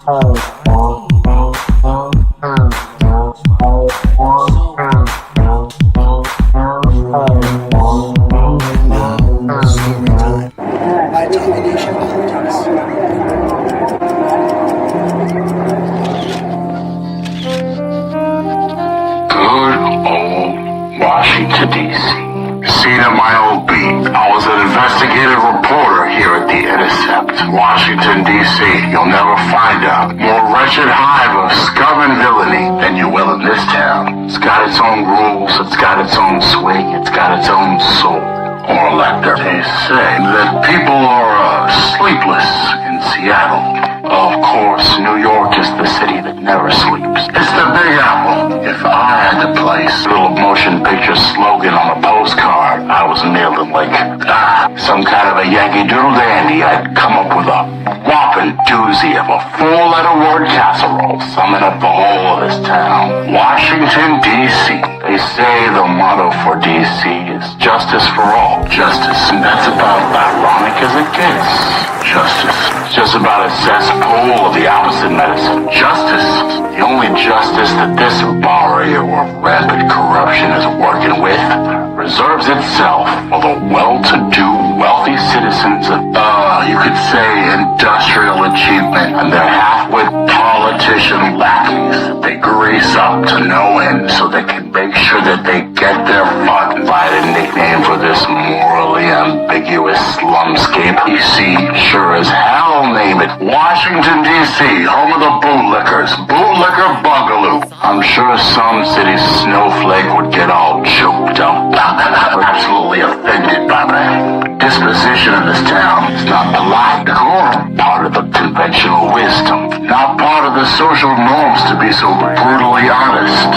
Washington, D.C. Scene of my old beat. I was an investigative reporter here at the Intercept. Washington, D.C. You'll never find a more wretched hive of scum and villainy than you will in this town. It's got its own rules, it's got its own swing, it's got its own soul. Or elector. They say that people are sleepless in Seattle. Of course, New York is the city that never sleeps. It's the Big Apple. If I had to place a little motion picture slogan on a postcard, I was nailed it like some kind of a Yankee Doodle dandy. I'd come up with a whopping doozy of a four-letter word casserole summing up the whole of this town. Washington, D.C. They say the motto for D.C. is justice for all. Justice, and that's about ironic as it gets. Justice. It's just about a cesspool of the opposite medicine. Justice. The only justice that this bar area where rampant corruption is working with reserves itself for the well-to-do, wealthy citizens of, you could say, industrial achievement and their half-wit politician lackeys that they grease up to no end so they can make sure that they get their fun. By the nickname for this morally ambiguous slumscape, D.C. sure as hell name it. Washington, D.C., home of the bootlickers, bootlicker bugaloo. I'm sure some city snowflake would get all choked up, absolutely offended by the disposition of this town. It's not polite decorum, part of the conventional wisdom, not part of the social norms to be so brutally honest.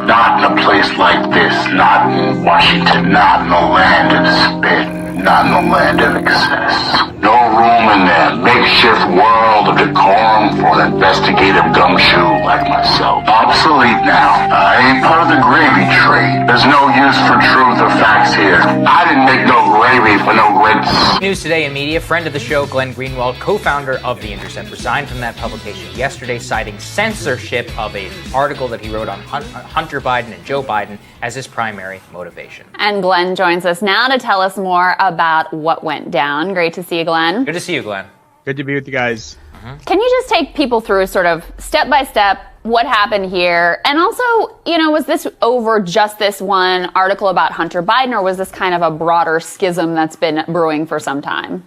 Not in a place like this, not in Washington, not in the land of spit, not in the land of excess. No room in the makeshift world of decorum for an investigative gumshoe like myself. Obsolete now. I ain't part of the gravy trade. There's no use for truth or facts here. I didn't make no gravy for no grits. News Today and Media, friend of the show, Glenn Greenwald, co-founder of The Intercept, resigned from that publication yesterday, citing censorship of an article that he wrote on Hunter Biden and Joe Biden as his primary motivation. And Glenn joins us now to tell us more about what went down. Great to see you, Glenn. Good to see you, Glenn. Good to be with you guys. Can you just take people through sort of step by step what happened here? And also, was this over just this one article about Hunter Biden, or was this kind of a broader schism that's been brewing for some time?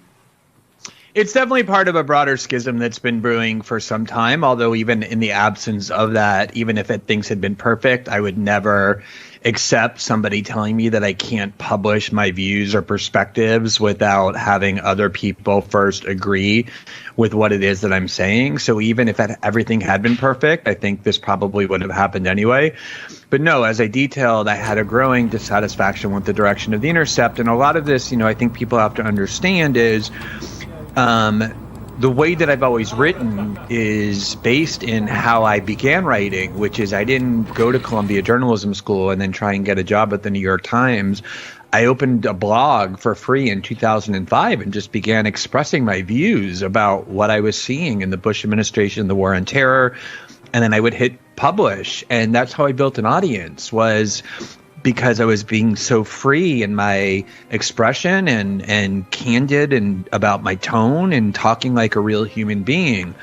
It's definitely part of a broader schism that's been brewing for some time, although even in the absence of that, even if things had been perfect, I would never accept somebody telling me that I can't publish my views or perspectives without having other people first agree with what it is that I'm saying. So even if everything had been perfect, I think this probably would have happened anyway. But no, as I detailed, I had a growing dissatisfaction with the direction of The Intercept. And a lot of this, I think people have to understand is the way that I've always written is based in how I began writing, which is I didn't go to Columbia Journalism School and then try and get a job at the New York Times. I opened a blog for free in 2005 and just began expressing my views about what I was seeing in the Bush administration, the war on terror, and then I would hit publish. And that's how I built an audience, was because I was being so free in my expression and candid and about my tone and talking like a real human being.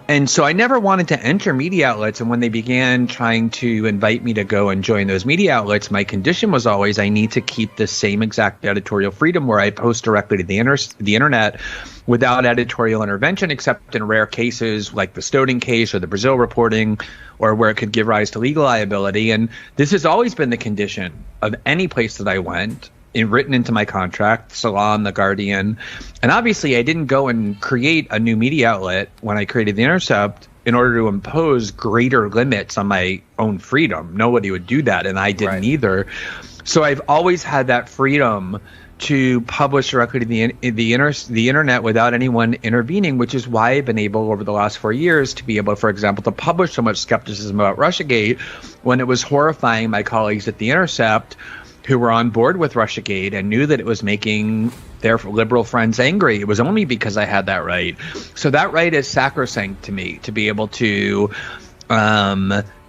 And so I never wanted to enter media outlets. And when they began trying to invite me to go and join those media outlets, my condition was always I need to keep the same exact editorial freedom where I post directly to the internet without editorial intervention, except in rare cases like the Snowden case or the Brazil reporting, or where it could give rise to legal liability. And this has always been the condition of any place that I went, written into my contract, Salon, The Guardian. And obviously I didn't go and create a new media outlet when I created The Intercept in order to impose greater limits on my own freedom. Nobody would do that, and I didn't either. So I've always had that freedom to publish directly to the internet without anyone intervening, which is why I've been able over the last 4 years to be able, for example, to publish so much skepticism about Russiagate when it was horrifying my colleagues at The Intercept who were on board with Russiagate and knew that it was making their liberal friends angry. It was only because I had that right. So that right is sacrosanct to me, to be able to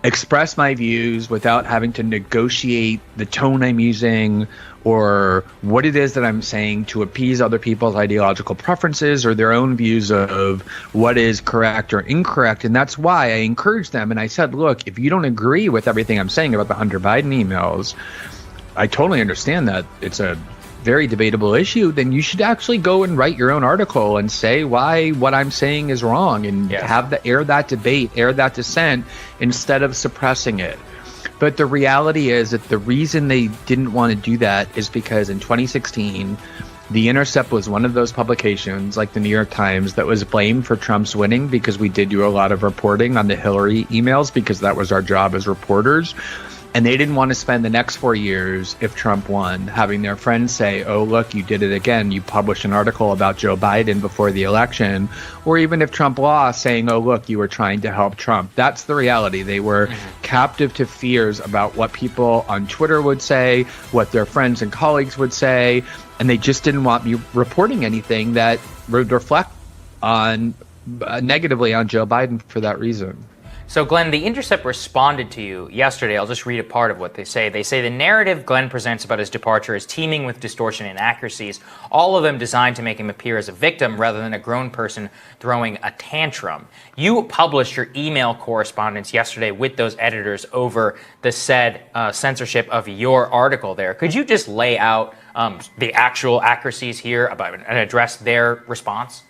express my views without having to negotiate the tone I'm using or what it is that I'm saying to appease other people's ideological preferences or their own views of what is correct or incorrect. And that's why I encouraged them. And I said, look, if you don't agree with everything I'm saying about the Hunter Biden emails, I totally understand that it's a very debatable issue, then you should actually go and write your own article and say why what I'm saying is wrong and air that debate, air that dissent instead of suppressing it. But the reality is that the reason they didn't want to do that is because in 2016, The Intercept was one of those publications, like the New York Times, that was blamed for Trump's winning because we did do a lot of reporting on the Hillary emails because that was our job as reporters. And they didn't want to spend the next 4 years, if Trump won, having their friends say, oh, look, you did it again. You published an article about Joe Biden before the election. Or even if Trump lost, saying, oh, look, you were trying to help Trump. That's the reality. They were captive to fears about what people on Twitter would say, what their friends and colleagues would say. And they just didn't want me reporting anything that would reflect on negatively on Joe Biden for that reason. So, Glenn, The Intercept responded to you yesterday. I'll just read a part of what they say. They say the narrative Glenn presents about his departure is teeming with distortion and inaccuracies, all of them designed to make him appear as a victim rather than a grown person throwing a tantrum. You published your email correspondence yesterday with those editors over the said censorship of your article there. Could you just lay out the actual accuracies here about and address their response?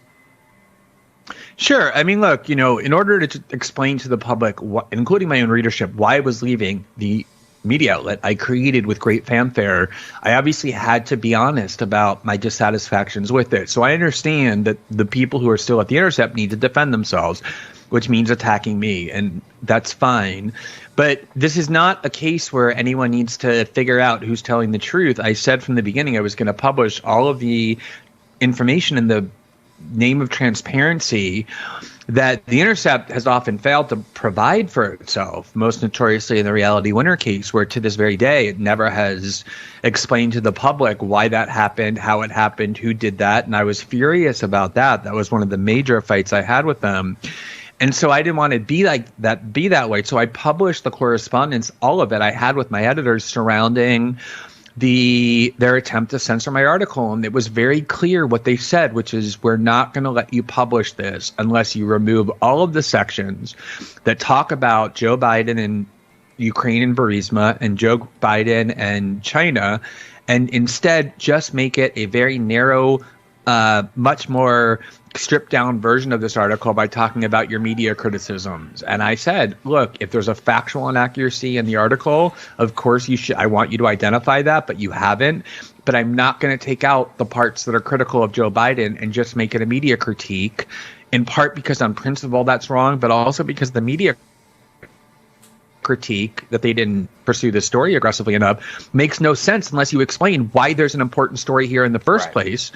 Sure. I mean, look, in order to explain to the public, including my own readership, why I was leaving the media outlet I created with great fanfare, I obviously had to be honest about my dissatisfactions with it. So I understand that the people who are still at The Intercept need to defend themselves, which means attacking me, and that's fine. But this is not a case where anyone needs to figure out who's telling the truth. I said from the beginning I was going to publish all of the information in the name of transparency that The Intercept has often failed to provide for itself, most notoriously in the Reality Winner case, where to this very day it never has explained to the public why that happened, how it happened, who did that. And I was furious about that. That was one of the major fights I had with them. And so I didn't want to be that way. So I published the correspondence, all of it I had with my editors surrounding their attempt to censor my article. And it was very clear what they said, which is, we're not going to let you publish this unless you remove all of the sections that talk about Joe Biden and Ukraine and Burisma and Joe Biden and China, and instead just make it a very narrow, much more stripped down version of this article by talking about your media criticisms. And I said, look, if there's a factual inaccuracy in the article, of course I want you to identify that, but you haven't. But I'm not going to take out the parts that are critical of Joe Biden and just make it a media critique, in part because on principle that's wrong, but also because the media critique that they didn't pursue this story aggressively enough makes no sense unless you explain why there's an important story here in the first place.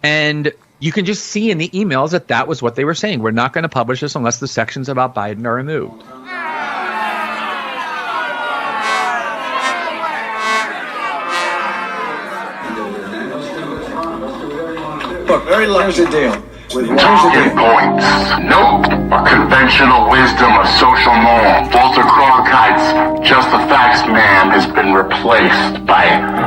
And you can just see in the emails that was what they were saying. We're not going to publish this unless the sections about Biden are removed. Look, here's the deal. Talking points. Nope. A conventional wisdom of social norm. Walter Cronkite's Just the Facts Man has been replaced by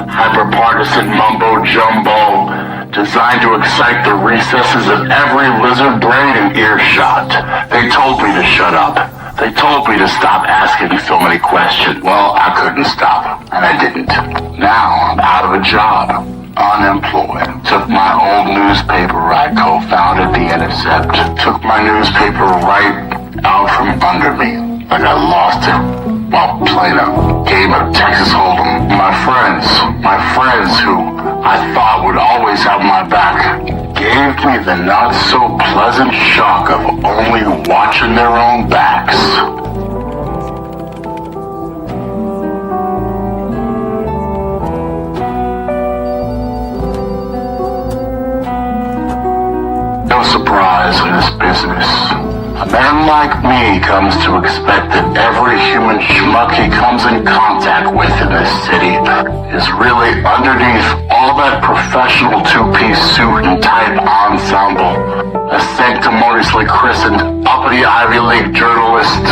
hyper-partisan mumbo-jumbo designed to excite the recesses of every lizard brain in earshot. They told me to shut up. They told me to stop asking so many questions. Well, I couldn't stop, and I didn't. Now I'm out of a job. Unemployed. Took my old newspaper I co-founded, The Intercept. Took my newspaper right out from under me. Like I lost it while playing a game of Texas Hold'em. My friends who I thought would always have my back, gave me the not so pleasant shock of only watching their own backs. No surprise in this business. A man like me comes to expect that every human schmuck he comes in contact with in this city is really underneath all that professional two-piece suit and type ensemble. A sanctimoniously christened uppity Ivy League journalist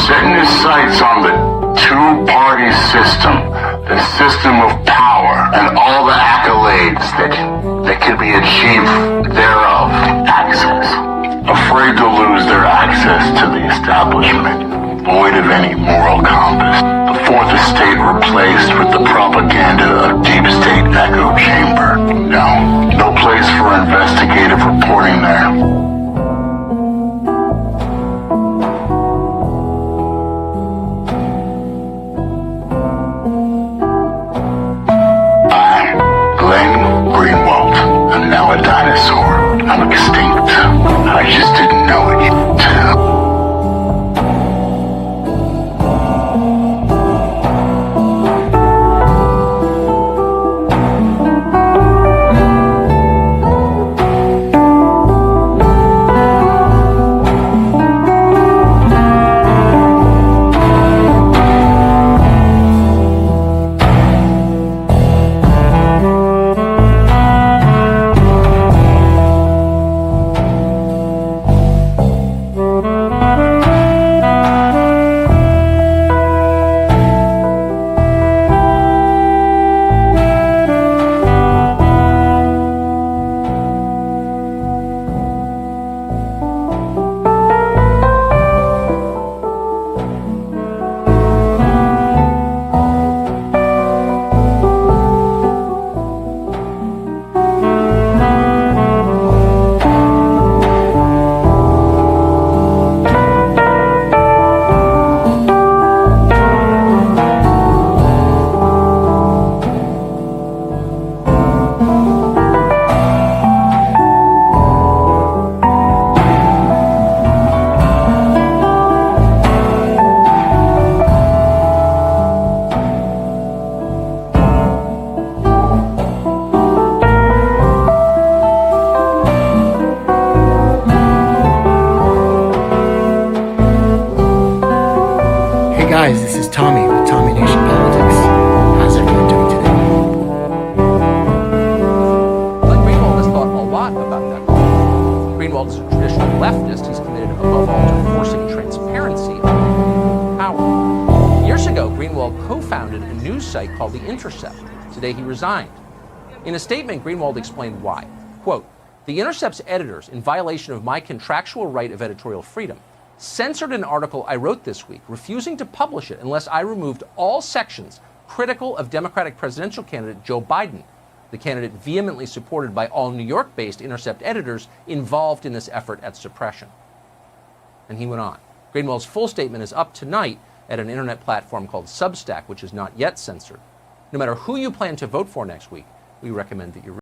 setting his sights on the two-party system, the system of power, and all the accolades that can be achieved thereof. Access. Afraid to lose their access to the establishment, void of any moral compass. The fourth estate replaced with the propaganda of deep state echo chamber. No place for investigative reporting there. Greenwald. I'm now a dinosaur. I'm extinct. I just didn't know it yet. Guys, this is Tommy with Tommy Nation Politics. How's everyone doing today? Glenn Greenwald has thought a lot about that call. Greenwald is a traditional leftist. He's committed above all to forcing transparency on power. Years ago, Greenwald co-founded a news site called The Intercept. Today he resigned. In a statement, Greenwald explained why. Quote, "The Intercept's editors, in violation of my contractual right of editorial freedom, censored an article I wrote this week, refusing to publish it unless I removed all sections critical of Democratic presidential candidate Joe Biden, the candidate vehemently supported by all New York-based Intercept editors involved in this effort at suppression." And he went on. Greenwald's full statement is up tonight at an internet platform called Substack, which is not yet censored. No matter who you plan to vote for next week, we recommend that you read